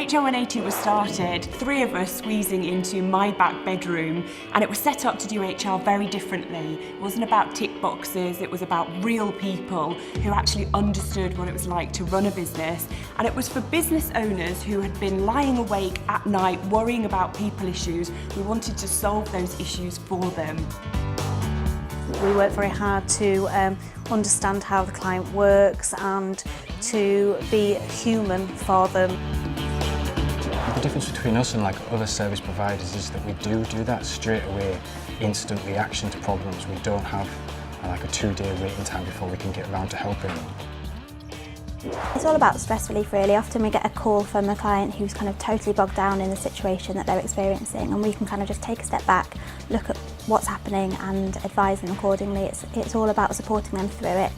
HR180 was started, three of us squeezing into my back bedroom, and it was set up to do HR very differently. It wasn't about tick boxes, it was about real people who actually understood what it was like to run a business, and it was for business owners who had been lying awake at night worrying about people issues. We wanted to solve those issues for them. We work very hard to understand how the client works and to be human for them. The difference between us and other service providers is that we do that straight away, instant reaction to problems. We don't have a 2-day waiting time before we can get around to helping them. It's all about stress relief really. Often we get a call from a client who's kind of totally bogged down in the situation that they're experiencing, and we can kind of just take a step back, look at what's happening and advise them accordingly. It's all about supporting them through it.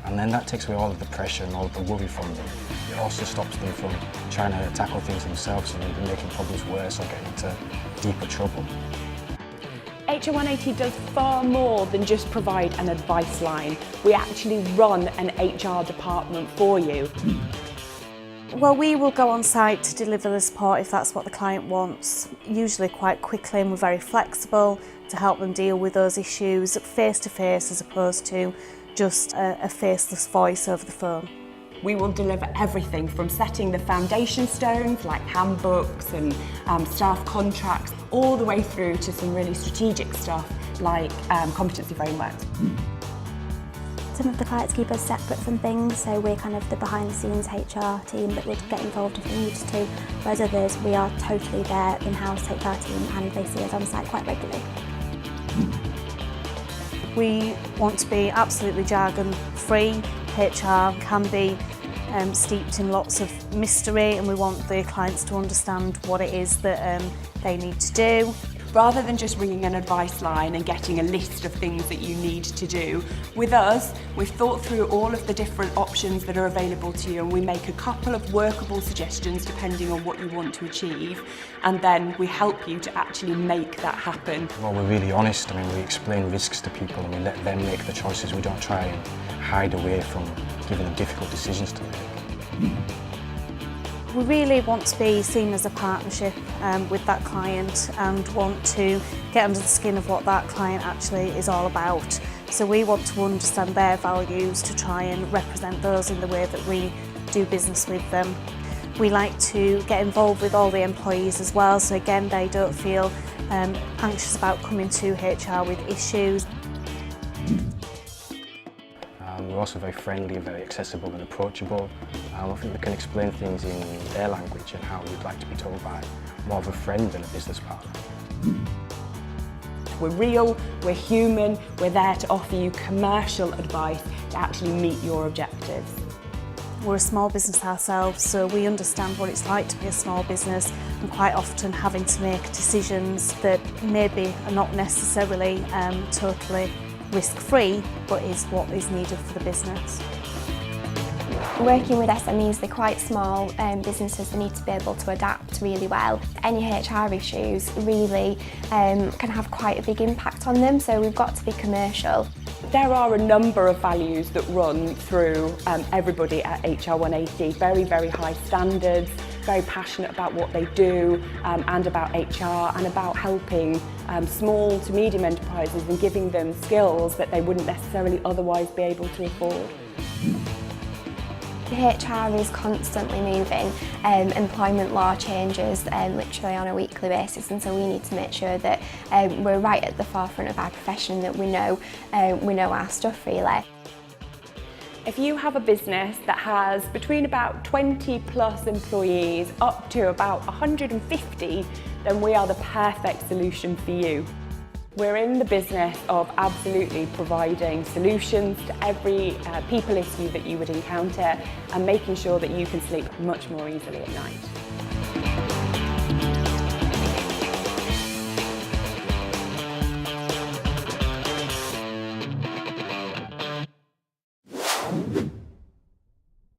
And then that takes away all of the pressure and all of the worry from them. It also stops them from trying to tackle things themselves and maybe making problems worse or getting into deeper trouble. HR180 does far more than just provide an advice line. We actually run an HR department for you. Well, we will go on site to deliver the support if that's what the client wants, usually quite quickly, and we're very flexible to help them deal with those issues face to face as opposed to just a faceless voice over the phone. We will deliver everything from setting the foundation stones like handbooks and staff contracts, all the way through to some really strategic stuff like competency frameworks. Some of the clients keep us separate from things, so we're kind of the behind the scenes HR team that would get involved if we needed to, whereas others, we are totally their in-house HR team and they see us on site quite regularly. We want to be absolutely jargon-free. HR can be steeped in lots of mystery, and we want the clients to understand what it is that they need to do. Rather than just ringing an advice line and getting a list of things that you need to do, with us, we've thought through all of the different options that are available to you, and we make a couple of workable suggestions depending on what you want to achieve, and then we help you to actually make that happen. Well, we're really honest. I mean, we explain risks to people and we let them make the choices. We don't try and hide away from giving them difficult decisions to make. We really want to be seen as a partnership with that client and want to get under the skin of what that client actually is all about. So we want to understand their values to try and represent those in the way that we do business with them. We like to get involved with all the employees as well, so again they don't feel anxious about coming to HR with issues. We're also very friendly, very accessible and approachable. I think we can explain things in their language and how you'd like to be told by more of a friend than a business partner. We're real, we're human, we're there to offer you commercial advice to actually meet your objectives. We're a small business ourselves, so we understand what it's like to be a small business and quite often having to make decisions that maybe are not necessarily totally risk-free, but is what is needed for the business. Working with SMEs, they're quite small businesses, they need to be able to adapt really well. Any HR issues really can have quite a big impact on them, so we've got to be commercial. There are a number of values that run through everybody at HR180, very, very high standards, very passionate about what they do and about HR and about helping small to medium enterprises and giving them skills that they wouldn't necessarily otherwise be able to afford. HR is constantly moving, employment law changes literally on a weekly basis, and so we need to make sure that we're right at the forefront of our profession, that we know our stuff really. If you have a business that has between about 20 plus employees up to about 150, then we are the perfect solution for you. We're in the business of absolutely providing solutions to every people issue that you would encounter and making sure that you can sleep much more easily at night.